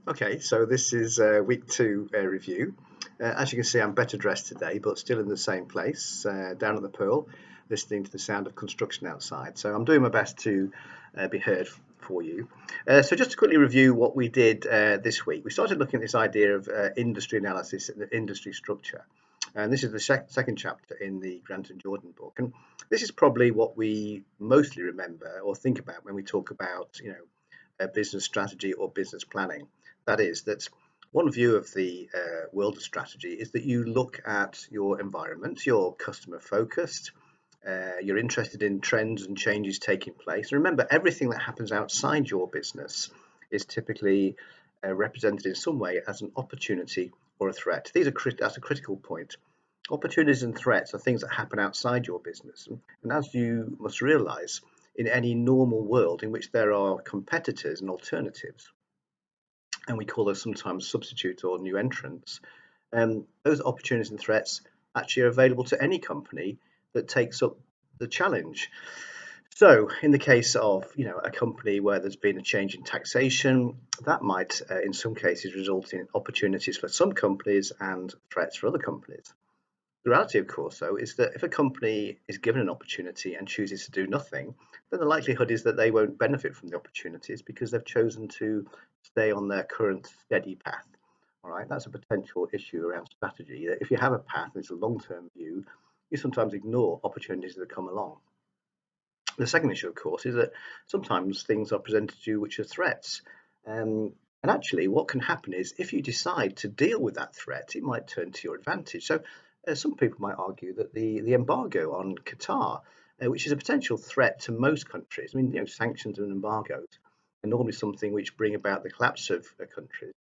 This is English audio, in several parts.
Okay, so this is week two review. As you can see, I'm better dressed today, but still in the same place, down at the Pearl, listening to the sound of construction outside. So I'm doing my best to be heard for you. So just to quickly review what we did this week, we started looking at this idea of industry analysis and industry structure. And this is the second chapter in the Grant and Jordan book. And this is probably what we mostly remember or think about when we talk about, business strategy or business planning. That is, that one view of the world of strategy is that you look at your environment, you're customer focused, you're interested in trends and changes taking place. Remember, everything that happens outside your business is typically represented in some way as an opportunity or a threat. That's a critical point. Opportunities and threats are things that happen outside your business. And as you must realize, in any normal world in which there are competitors and alternatives, and we call those sometimes substitute or new entrants, those opportunities and threats actually are available to any company that takes up the challenge. So, in the case of a company where there's been a change in taxation, that might, in some cases, result in opportunities for some companies and threats for other companies. The reality, of course, though, is that if a company is given an opportunity and chooses to do nothing, then the likelihood is that they won't benefit from the opportunities because they've chosen to stay on their current steady path. All right, that's a potential issue around strategy. That if you have a path and it's a long-term view, you sometimes ignore opportunities that come along. The second issue, of course, is that sometimes things are presented to you which are threats. And actually, what can happen is if you decide to deal with that threat, it might turn to your advantage. So some people might argue that the embargo on Qatar, which is a potential threat to most countries, I mean, sanctions and embargoes are normally something which bring about the collapse of countries.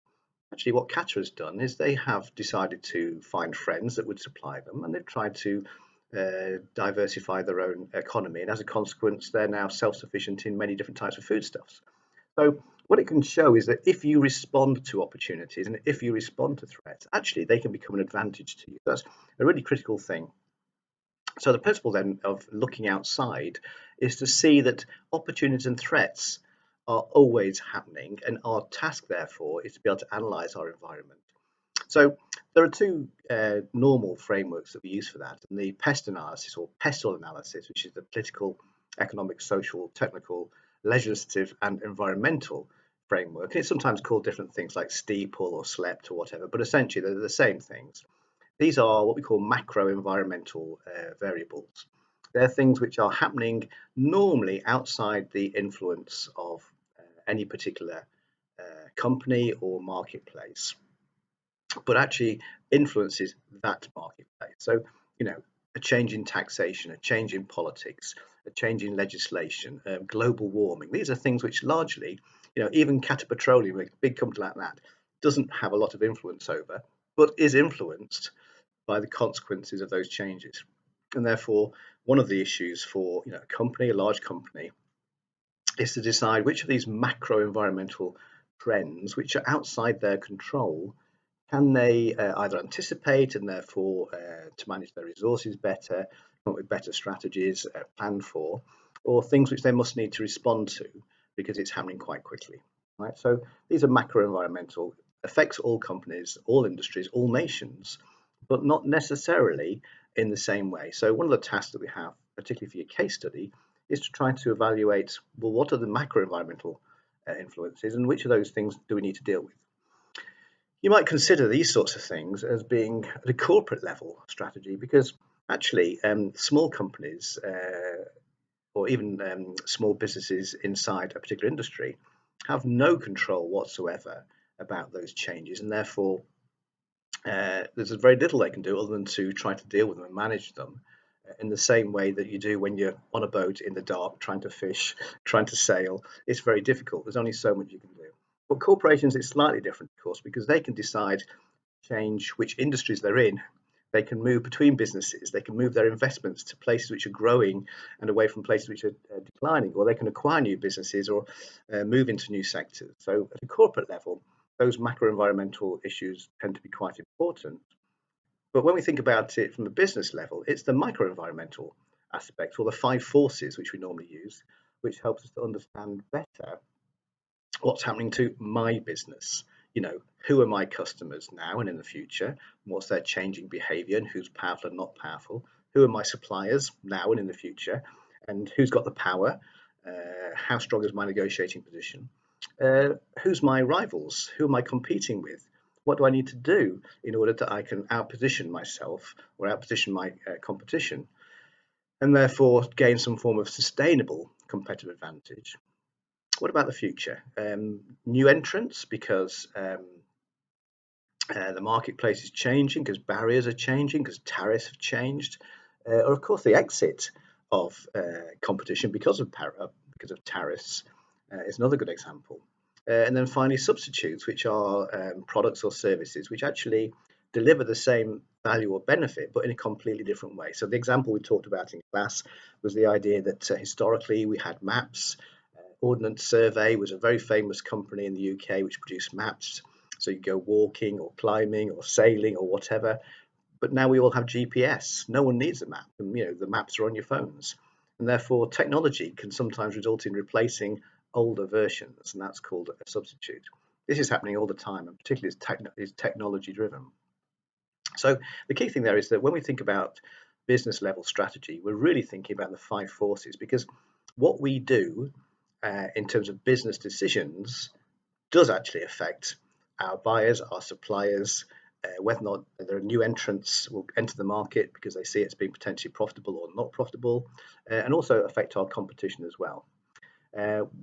Actually, what Qatar has done is they have decided to find friends that would supply them, and they've tried to diversify their own economy. And as a consequence, they're now self-sufficient in many different types of foodstuffs. So what it can show is that if you respond to opportunities and if you respond to threats, actually they can become an advantage to you. That's a really critical thing. So the principle then of looking outside is to see that opportunities and threats are always happening, and our task therefore is to be able to analyze our environment. So there are two normal frameworks that we use for that, and the pest analysis or pestle analysis, which is the political, economic, social, technical, legislative, and environmental framework. And it's sometimes called different things like STEEPLE or SLEPT or whatever, but essentially they're the same things. These are what we call macro environmental variables. They're things which are happening normally outside the influence of any particular company or marketplace, but actually influences that marketplace. So, a change in taxation, a change in politics, a change in legislation, global warming. These are things which largely, even Qatar Petroleum, a big company like that, doesn't have a lot of influence over, but is influenced by the consequences of those changes. And therefore, one of the issues for a company, a large company, is to decide which of these macro environmental trends, which are outside their control, can they either anticipate and therefore to manage their resources better, come up with better strategies, plan for, or things which they must need to respond to because it's happening quite quickly. Right. So these are macro environmental, affects all companies, all industries, all nations, but not necessarily in the same way. So one of the tasks that we have, particularly for your case study, is to try to evaluate, well, what are the macro environmental influences and which of those things do we need to deal with? You might consider these sorts of things as being at a corporate level strategy because actually small companies or even small businesses inside a particular industry have no control whatsoever about those changes, and therefore there's very little they can do other than to try to deal with them and manage them in the same way that you do when you're on a boat in the dark trying to fish, trying to sail. It's very difficult. There's only so much you can do. But corporations, it's slightly different, of course, because they can decide change which industries they're in. They can move between businesses. They can move their investments to places which are growing and away from places which are declining, or they can acquire new businesses or move into new sectors. So at a corporate level, those macro environmental issues tend to be quite important. But when we think about it from a business level, it's the micro environmental aspect or the five forces which we normally use, which helps us to understand better what's happening to my business. who are my customers now and in the future? What's their changing behavior and who's powerful and not powerful? Who are my suppliers now and in the future? And who's got the power? How strong is my negotiating position? Who's my rivals? Who am I competing with? What do I need to do in order that I can outposition myself or outposition my competition, and therefore gain some form of sustainable competitive advantage? What about the future? New entrants, because the marketplace is changing, because barriers are changing, because tariffs have changed, or of course the exit of competition because of tariffs is another good example. And then finally, substitutes, which are products or services which actually deliver the same value or benefit, but in a completely different way. So the example we talked about in class was the idea that historically we had maps. Ordnance Survey was a very famous company in the UK which produced maps. So you go walking or climbing or sailing or whatever. But now we all have GPS. No one needs a map. And, the maps are on your phones. And therefore, technology can sometimes result in replacing older versions, and that's called a substitute. This is happening all the time, and particularly is technology driven. So the key thing there is that when we think about business level strategy, we're really thinking about the 5 forces, because what we do in terms of business decisions does actually affect our buyers, our suppliers, whether or not there are new entrants will enter the market because they see it's being potentially profitable or not profitable, and also affect our competition as well.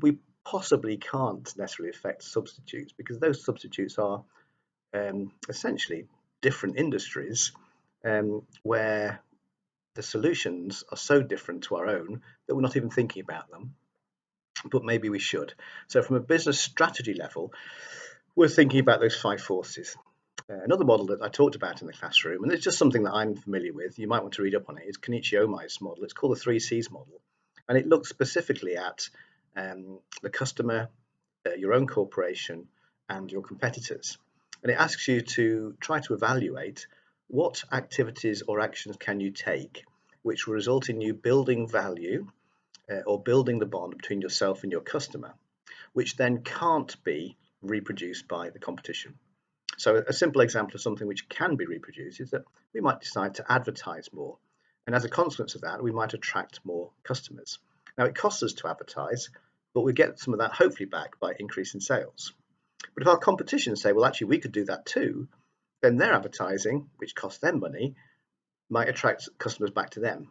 We possibly can't necessarily affect substitutes because those substitutes are essentially different industries where the solutions are so different to our own that we're not even thinking about them, but maybe we should. So from a business strategy level, we're thinking about those 5 forces. Another model that I talked about in the classroom, and it's just something that I'm familiar with, you might want to read up on it, is Kenichi Omai's model. It's called the 3 C's model, and it looks specifically at the customer, your own corporation, and your competitors. And it asks you to try to evaluate what activities or actions can you take which will result in you building value or building the bond between yourself and your customer, which then can't be reproduced by the competition. So a simple example of something which can be reproduced is that we might decide to advertise more. And as a consequence of that, we might attract more customers. Now, it costs us to advertise, but we get some of that hopefully back by increasing sales. But if our competition say, well, actually, we could do that too, then their advertising, which costs them money, might attract customers back to them.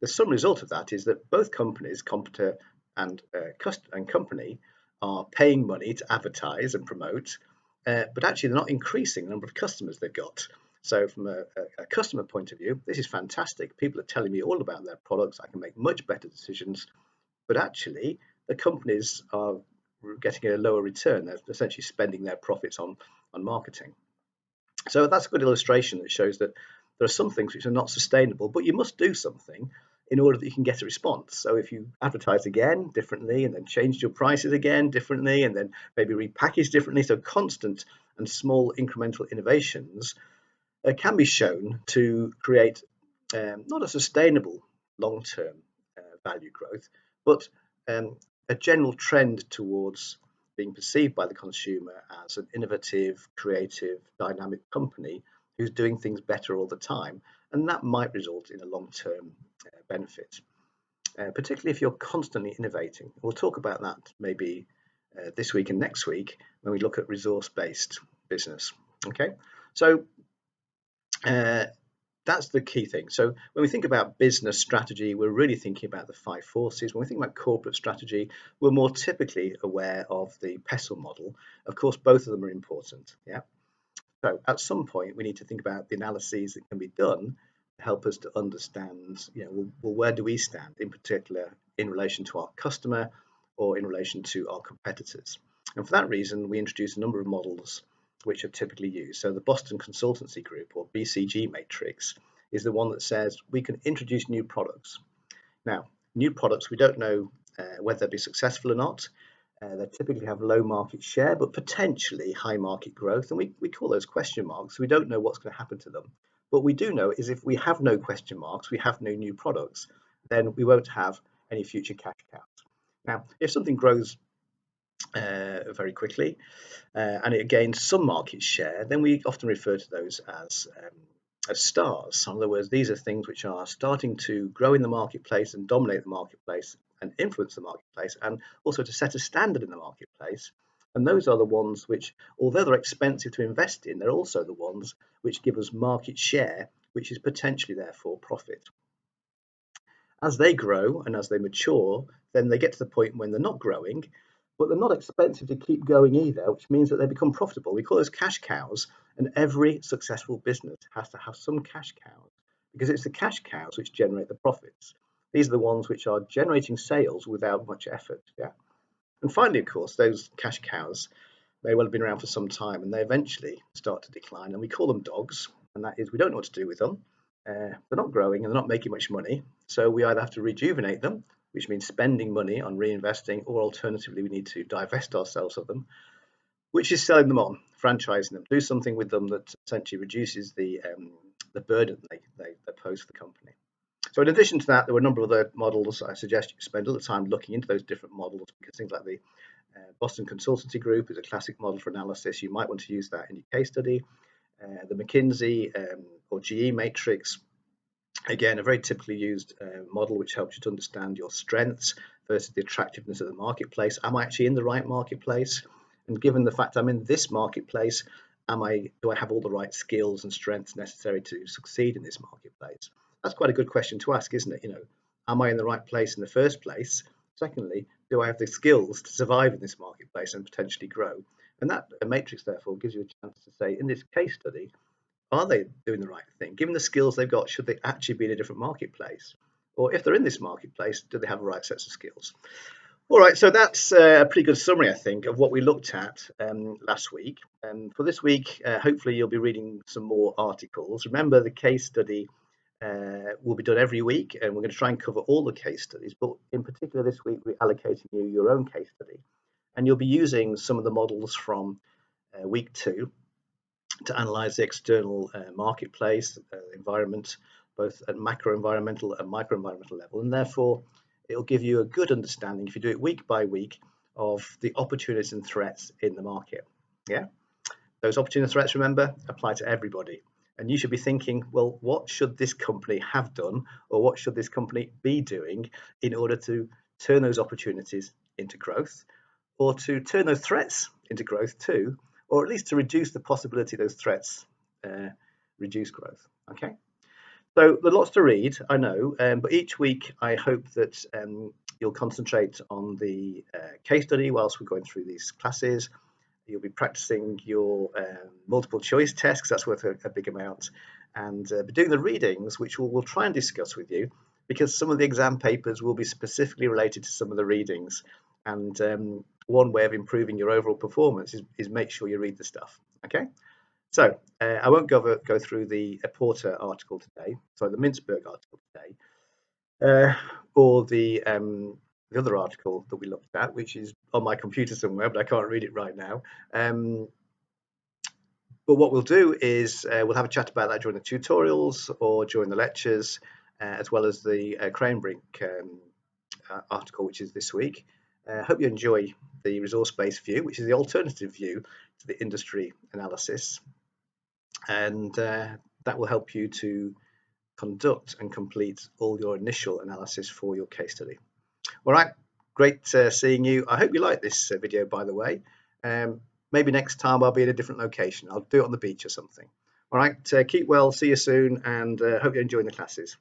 The sum result of that is that both companies, competitor and company, are paying money to advertise and promote, but actually they're not increasing the number of customers they've got. So from a customer point of view, this is fantastic. People are telling me all about their products. I can make much better decisions, but actually the companies are getting a lower return. They're essentially spending their profits on marketing. So that's a good illustration that shows that there are some things which are not sustainable, but you must do something in order that you can get a response. So if you advertise again differently and then change your prices again differently and then maybe repackage differently, so constant and small incremental innovations can be shown to create not a sustainable long-term value growth, but a general trend towards being perceived by the consumer as an innovative, creative, dynamic company who's doing things better all the time. And that might result in a long-term benefit, particularly if you're constantly innovating. We'll talk about that maybe this week and next week when we look at resource-based business. Okay, so that's the key thing. So when we think about business strategy, we're really thinking about the 5 forces. When we think about corporate strategy, we're more typically aware of the PESTLE model. Of course, both of them are important. Yeah. So at some point, we need to think about the analyses that can be done to help us to understand, well, where do we stand in particular in relation to our customer or in relation to our competitors? And for that reason, we introduce a number of models which are typically used. So the Boston Consultancy Group, or BCG matrix, is the one that says we can introduce new products. Now, new products, we don't know whether they'll be successful or not. They typically have low market share, but potentially high market growth. And we call those question marks. So we don't know what's going to happen to them. What we do know is if we have no question marks, we have no new products, then we won't have any future cash cows. Now, if something grows very quickly, and it gains some market share, then we often refer to those as stars. In other words, these are things which are starting to grow in the marketplace and dominate the marketplace and influence the marketplace, and also to set a standard in the marketplace. And those are the ones which, although they're expensive to invest in, they're also the ones which give us market share, which is potentially therefore profit. As they grow and as they mature, then they get to the point when they're not growing, but they're not expensive to keep going either, which means that they become profitable. We call those cash cows, and every successful business has to have some cash cows, because it's the cash cows which generate the profits. These are the ones which are generating sales without much effort. Yeah. And finally, of course, those cash cows may well have been around for some time, and they eventually start to decline, and we call them dogs. And that is, we don't know what to do with them. They're not growing and they're not making much money, so we either have to rejuvenate them, which means spending money on reinvesting, or alternatively we need to divest ourselves of them, which is selling them on, franchising them, do something with them that essentially reduces the burden they pose for the company. So in addition to that, there were a number of other models. I suggest you spend a little time looking into those different models, because things like the Boston Consultancy Group is a classic model for analysis. You might want to use that in your case study. The McKinsey or GE matrix, again, a very typically used model which helps you to understand your strengths versus the attractiveness of the marketplace. Am I actually in the right marketplace? And given the fact I'm in this marketplace, do I have all the right skills and strengths necessary to succeed in this marketplace? That's quite a good question to ask, isn't it? Am I in the right place in the first place? Secondly, do I have the skills to survive in this marketplace and potentially grow? And that matrix, therefore, gives you a chance to say, in this case study, are they doing the right thing? Given the skills they've got, should they actually be in a different marketplace? Or if they're in this marketplace, do they have the right sets of skills? All right, so that's a pretty good summary, I think, of what we looked at last week. For this week, hopefully you'll be reading some more articles. Remember, the case study will be done every week, and we're going to try and cover all the case studies. But in particular, this week, we're allocating you your own case study. And you'll be using some of the models from week 2 to analyze the external marketplace environment, both at macro environmental and micro environmental level. And therefore, it'll give you a good understanding, if you do it week by week, of the opportunities and threats in the market. Yeah, those opportunities and threats, remember, apply to everybody. And you should be thinking, well, what should this company have done, or what should this company be doing in order to turn those opportunities into growth, or to turn those threats into growth too, or at least to reduce the possibility those threats reduce growth. Okay, so there are lots to read, I know, but each week I hope that you'll concentrate on the case study whilst we're going through these classes. You'll be practicing your multiple choice test, because that's worth a big amount, and be doing the readings, which we'll try and discuss with you, because some of the exam papers will be specifically related to some of the readings. And one way of improving your overall performance is make sure you read the stuff. Okay, so I won't go through the Porter article today, sorry, the Mintzberg article today, or the other article that we looked at, which is on my computer somewhere, but I can't read it right now. But what we'll do is we'll have a chat about that during the tutorials or during the lectures, as well as the Cranebrink article, which is this week. I hope you enjoy the resource-based view, which is the alternative view to the industry analysis, and that will help you to conduct and complete all your initial analysis for your case study. All right, great seeing you. I hope you like this video, by the way. Maybe next time I'll be in a different location. I'll do it on the beach or something. All right, keep well, see you soon, and hope you're enjoying the classes.